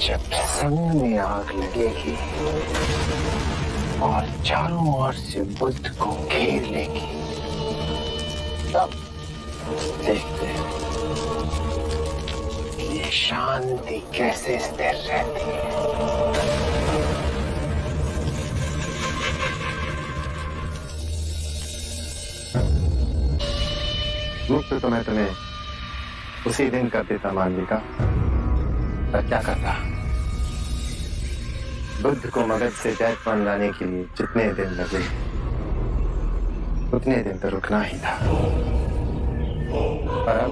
जब प्रसन्न में आग लगेगी और चारों ओर से बुद्ध को घेर लेगी, तब देखते हैं ये शांति कैसे स्थिर रहती है। मुक्त तो मैं तुम्हें उसी दिन कर देता मालविका, पर क्या करता। बुद्ध को मगध से दैत्यवन लाने के लिए जितने दिन लगे उतने दिन तो रुकना ही था। पर अब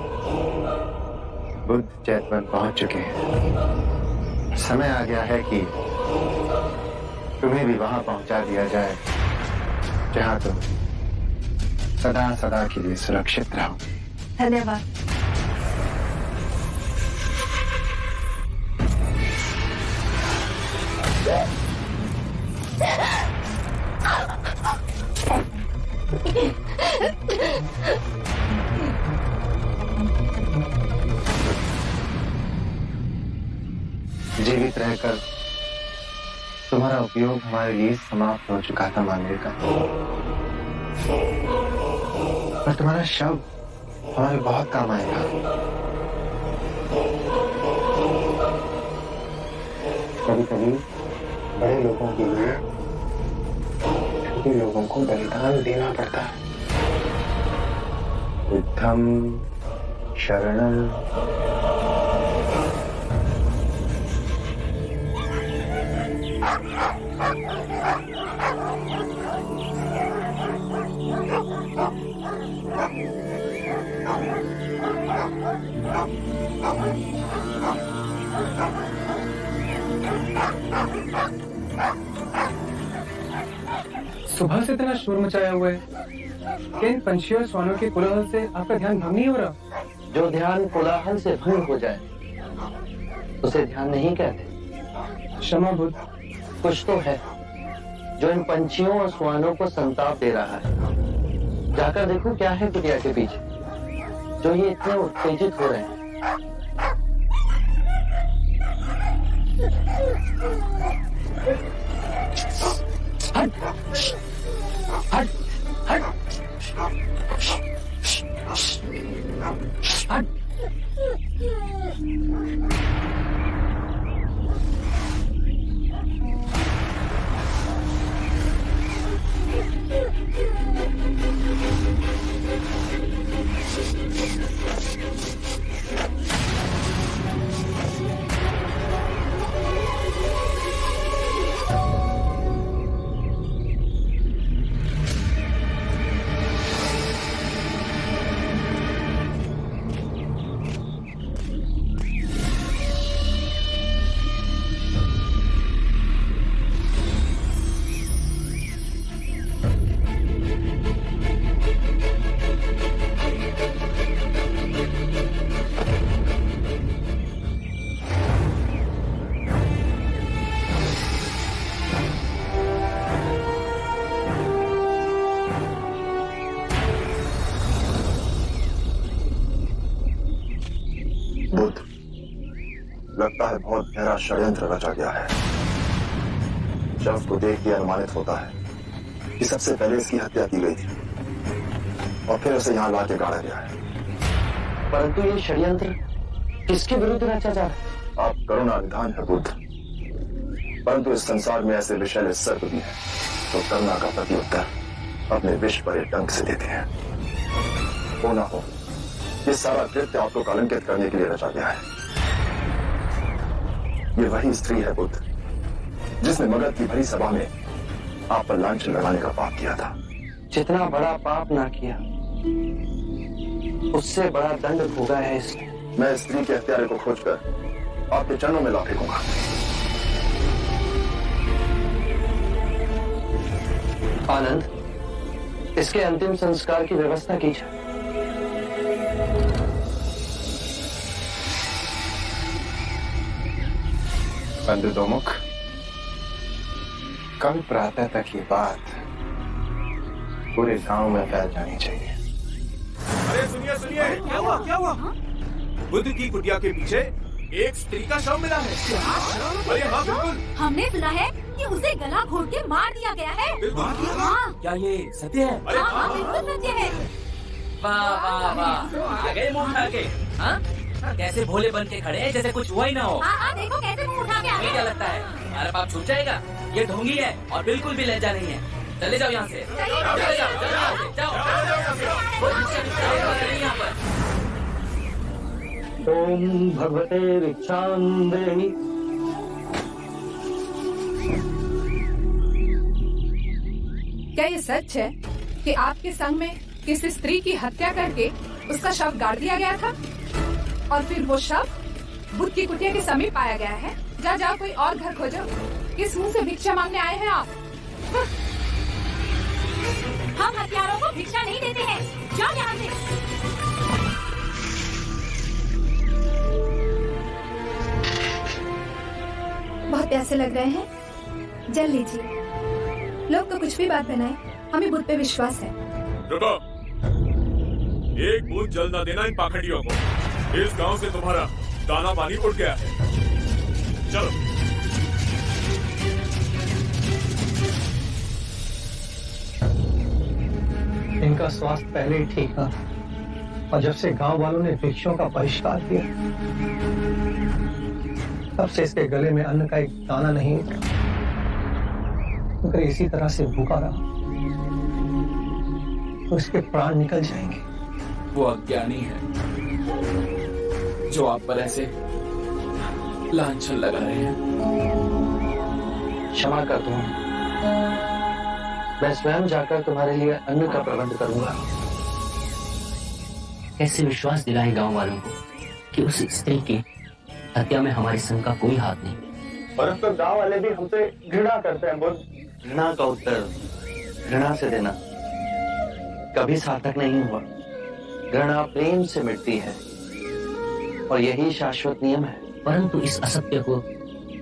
बुद्ध दैत्यवन पहुंच चुके हैं। समय आ गया है कि तुम्हें भी वहां पहुंचा दिया जाए जहां तुम सदा सदा के लिए सुरक्षित रहो। धन्यवाद। जीवित रहकर तुम्हारा उपयोग हमारे लिए समाप्त हो चुका था मालविका, पर तुम्हारा शव हमारे बहुत काम आएगा। कभी कभी बड़े लोगों के लिए छोटे लोगों को बलिदान देना पड़ता है। बुद्धम शरणम सुबह से इतना शोर मचाया हुआ है कि इन पंछियों और श्वानों के कोलाहल से आपका ध्यान भंग नहीं हो रहा? जो ध्यान कोलाहल से भंग हो जाए उसे ध्यान नहीं कहते। क्षमा बुद्ध। कुछ तो है जो इन पंछियों और श्वानों को संताप दे रहा है। जाकर देखो क्या है कुटिया के पीछे जो ये इतने उत्तेजित हो रहे हैं। हट हट हट हट। बुद्ध, लगता है बहुत गहरा षड्यंत्र रचा गया है। शव को देख के अनुमानित होता है कि सबसे पहले इसकी हत्या की गई थी और फिर उसे यहाँ लाके गाड़ा गया है। परंतु ये षड्यंत्र किसके विरुद्ध रचा जा रहा है? आप करुणा निधान है बुद्ध, परंतु इस संसार में ऐसे विषैले सर्प भी हैं तो करुणा का प्रत्युत्तर अपने विष पर डंक से देते हैं। हो ना हो, ये सारा कृत्य आपको कलंकित करने के लिए रचा गया है। ये वही स्त्री है बुद्ध जिसने मगध की भरी सभा में आप पर लांछन लगाने का पाप किया था। जितना बड़ा पाप ना किया उससे बड़ा दंड भोगा है इसने। मैं इस स्त्री के हत्यारे को खोजकर आपके चरणों में ला फेंकूंगा। आनंद, इसके अंतिम संस्कार की व्यवस्था कीजिए। बंधु दोमुख, कल प्रातः तक ये बात पूरे गांव में फैल जानी चाहिए। अरे सुनिए सुनिए, क्या हुआ? बुद्ध की कुटिया के पीछे एक स्त्री का शव मिला है। अरे हाँ बिल्कुल। हमने सुना है कि उसे गला घोट के मार दिया गया है। हाँ क्या ये सत्य है? अरे हाँ, बिल्कुल सत्य है। वाह वाह वाह, आ गए मुंह उठा के। हाँ, कैसे भोले बन के खड़े हैं जैसे कुछ हुआ ही ना हो। हाँ, देखो कैसे मुंह उठा के आ ये क्या लगता है हमारा बाप छूट जाएगा? ये ढोंगी है और बिल्कुल भी लज्जा नहीं है। चले जाओ यहाँ से, चले जाओ, जाओ यहाँ पर। ओम भगवते भिक्षां देहि। क्या ये सच है कि आपके संग में किसी स्त्री की हत्या करके उसका शव गाड़ दिया गया था और फिर वो शव बुद्ध की कुटिया के समीप पाया गया है? जाओ कोई और घर खोजो। किस मुंह से भिक्षा मांगने आए हैं आप? हम हत्यारों को भिक्षा नहीं देते हैं। जाओ यहाँ से। बहुत प्यासे लग रहे हैं, जल लीजिए। लोग तो कुछ भी बात बनाए, हमें बुद्ध पे विश्वास है। रुको, एक बूंद जल न देना इन पाखंडियों को। इस गांव से तुम्हारा दाना पानी उठ गया है। चलो। इनका स्वास्थ्य पहले ही ठीक था और जब से गांव वालों ने वृक्षों का बहिष्कार किया तब से इसके गले में अन्न का एक दाना नहीं उतरा। अगर इसी तरह से भूखा रहा तो इसके प्राण निकल जाएंगे। वो अज्ञानी है जो आप पर ऐसे लांछन लगा रहे हैं। क्षमा कर दो, मैं स्वयं जाकर तुम्हारे लिए अन्न का प्रबंध करूंगा। कैसे विश्वास दिलाएं गांव वालों को कि उस स्त्री की हत्या में हमारे संघ का कोई हाथ नहीं। और अब तो गांव वाले भी हमसे घृणा करते हैं बुद्ध। घृणा का उत्तर घृणा से देना कभी सार्थक नहीं हुआ। घृणा प्रेम से मिटती है और यही शाश्वत नियम है। परंतु इस असत्य को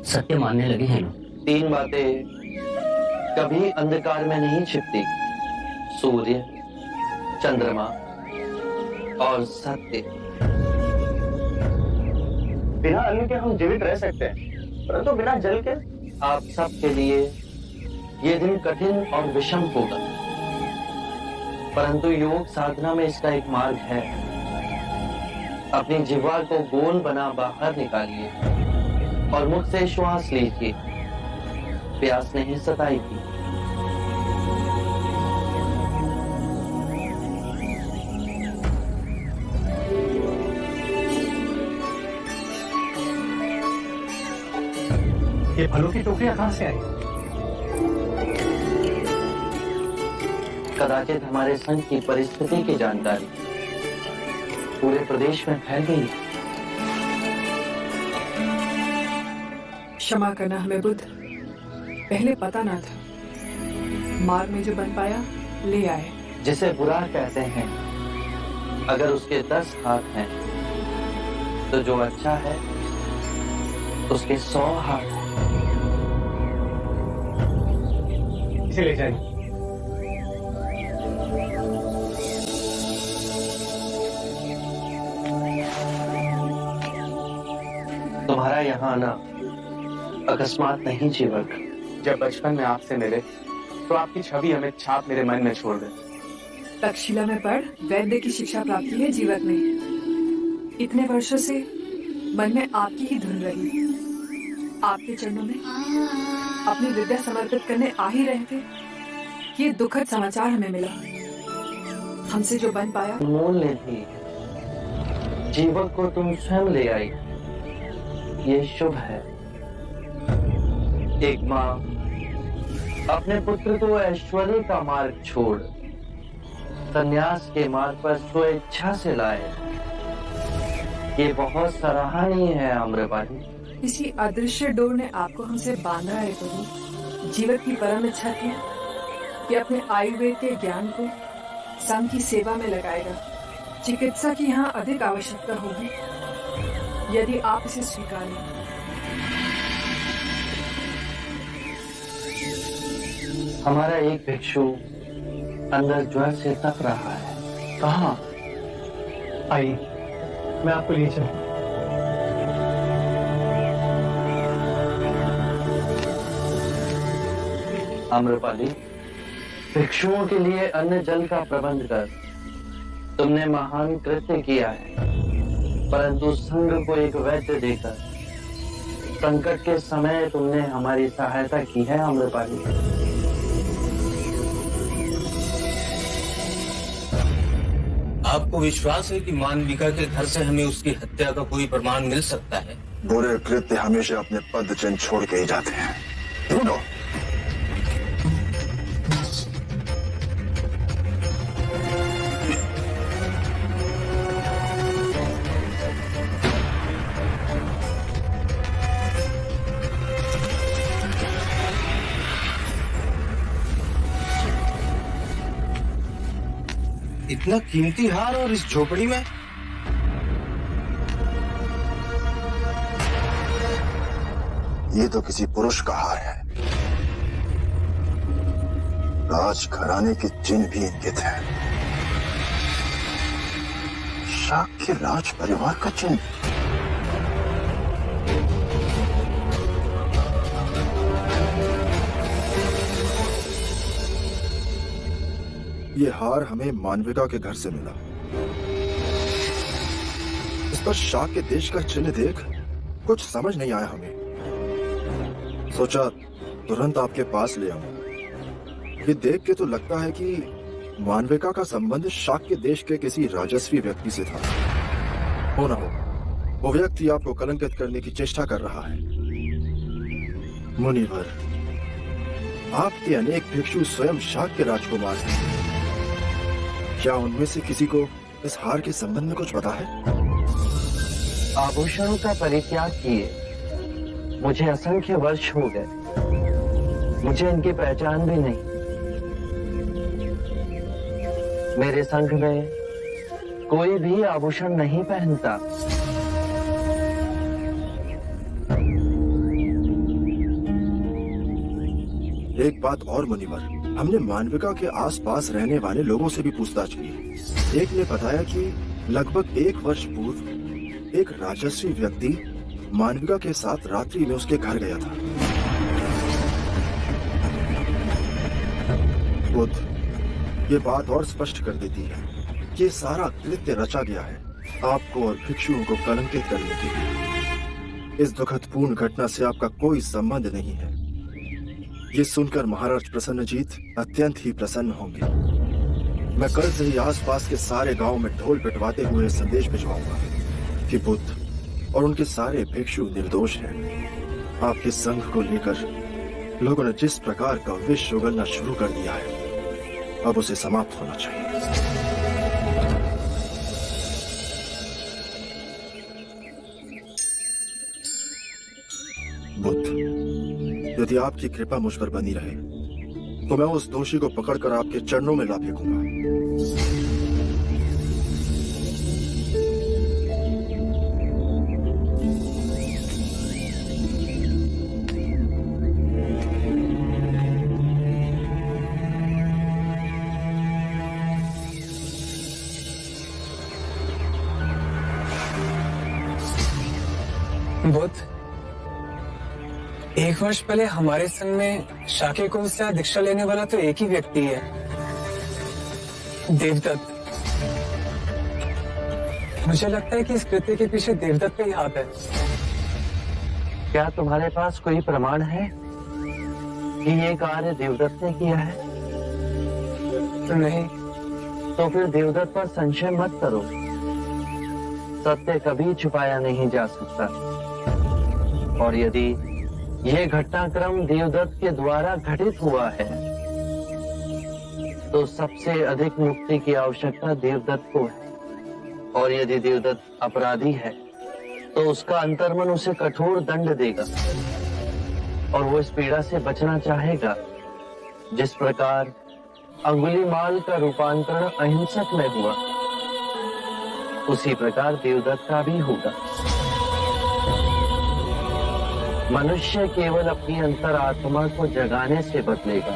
सत्य मानने लगे हैं लोग। 3 बातें कभी अंधकार में नहीं छिपती: सूर्य, चंद्रमा और सत्य। बिना अन्न के हम जीवित रह सकते हैं, परंतु बिना जल के आप सबके लिए ये दिन कठिन और विषम होगा, परंतु योग साधना में इसका एक मार्ग है। अपनी जिह्वा को गोल बना बाहर निकालिए और मुख से श्वास लीजिए। प्यास नहीं सताएगी। ये फलों की टोकरियां कहां से आई? कदाचित हमारे संघ की परिस्थिति की जानकारी पूरे प्रदेश में फैल गई। क्षमा करना हमें बुद्ध, पहले पता ना था। मार्ग में जो बन पाया ले आए। जिसे बुरा कहते हैं, अगर उसके 10 हाथ हैं तो जो अच्छा है उसके 100 हाथ हैं। इसे ले जाइए। तुम्हारा यहाँ आना अकस्मात नहीं जीवक। जब बचपन में आपसे मिले तो आपकी छवि अमित छाप मेरे मन में छोड़ गई। तक्षशिला में पढ़ वैद्य की शिक्षा प्राप्त की है जीवक ने। इतने वर्षों से मन में आपकी ही धुन रही। आपके चरणों में अपनी विद्या समर्पित करने आ ही रहे थे कि ये दुखद समाचार हमें मिला। हमसे जो बन पाया मोल ने दी, जीवक को तुम स्वयं ले आई। ये शुभ है। एक माँ अपने पुत्र को ऐश्वर्य का मार्ग छोड़ संन्यास के मार्ग पर स्वेच्छा से लाए। ये बहुत सराहनीय है आम्रपाली। किसी अदृश्य डोर ने आपको हमसे बांधा है प्रभु। जीवक की परम इच्छा थी कि अपने आयुर्वेद के ज्ञान को संघ की सेवा में लगाएगा। चिकित्सा की यहाँ अधिक आवश्यकता होगी यदि आप इसे स्वीकार लें। हमारा एक भिक्षु अंदर ज्वर से तप रहा है। कहाँ? आइए, मैं आपको लिए चलूं। आम्रपाली, भिक्षुओं के लिए अन्न जल का प्रबंध कर तुमने महान कृत्य किया है, परंतु संघ को एक वैद्य देकर संकट के समय तुमने हमारी सहायता की है आम्रपाली। आपको विश्वास है कि मानविका के घर से हमें उसकी हत्या का कोई प्रमाण मिल सकता है? बुरे कृत्य हमेशा अपने पद चिन्ह छोड़ के ही जाते हैं। ढूंढो। इतना कीमती हार और इस झोपड़ी में? ये तो किसी पुरुष का हार है। राज घराने के चिन्ह भी इनके थे। शाक के राज परिवार का चिन्ह। ये हार हमें मानविका के घर से मिला। इस पर शाक के देश का चिन्ह देख कुछ समझ नहीं आया हमें। सोचा तुरंत आपके पास ले आऊं। ये देख के तो लगता है कि मानविका का संबंध शाक के देश के किसी राजस्वी व्यक्ति से था। हो ना हो, वो व्यक्ति आपको कलंकित करने की चेष्टा कर रहा है। मुनिवर, आपके अनेक भिक्षु स्वयं शाक के राजकुमार हैं। क्या उनमें से किसी को इस हार के संबंध में कुछ पता है? आभूषणों का परित्याग किए मुझे असंख्य वर्ष हो गए। मुझे इनकी पहचान भी नहीं। मेरे संघ में कोई भी आभूषण नहीं पहनता। एक बात और मुनिवर, हमने मानविका के आसपास रहने वाले लोगों से भी पूछताछ की। एक ने बताया कि लगभग 1 वर्ष पूर्व एक राजस्वी व्यक्ति मानविका के साथ रात्रि में उसके घर गया था। बुद्ध, ये बात और स्पष्ट कर देती है कि ये सारा कृत्य रचा गया है आपको और भिक्षुओं को कलंकित करने के लिए। इस दुखदपूर्ण घटना से आपका कोई संबंध नहीं है। ये सुनकर महाराज प्रसन्नजीत अत्यंत ही प्रसन्न होंगे। मैं कल से ही आसपास के सारे गांव में ढोल पिटवाते हुए संदेश भिजवाऊंगा कि बुद्ध और उनके सारे भिक्षु निर्दोष हैं। आपके संघ को लेकर लोगों ने जिस प्रकार का विष उगलना शुरू कर दिया है, अब उसे समाप्त होना चाहिए। बुद्ध, यदि आपकी कृपा मुझ पर बनी रहे तो मैं उस दोषी को पकड़कर आपके चरणों में ला फेंकूंगा। बुद्ध, 1 वर्ष पहले हमारे संघ में शाके कुंभ से दीक्षा लेने वाला तो एक ही व्यक्ति है, देवदत्त। मुझे लगता है कि इस कृत्य के पीछे देवदत्त का ही हाथ है। क्या तुम्हारे पास कोई प्रमाण है कि ये कार्य देवदत्त ने किया है? नहीं। तो फिर देवदत्त पर संशय मत करो। सत्य कभी छुपाया नहीं जा सकता। और यदि यह घटनाक्रम देवदत्त के द्वारा घटित हुआ है तो सबसे अधिक मुक्ति की आवश्यकता देवदत्त को है। और यदि देवदत्त अपराधी है तो उसका अंतर्मन उसे कठोर दंड देगा और वो इस पीड़ा से बचना चाहेगा। जिस प्रकार अंगुलीमाल का रूपांतरण अहिंसक में हुआ, उसी प्रकार देवदत्त का भी होगा। मनुष्य केवल अपनी अंतरात्मा को जगाने से बदलेगा।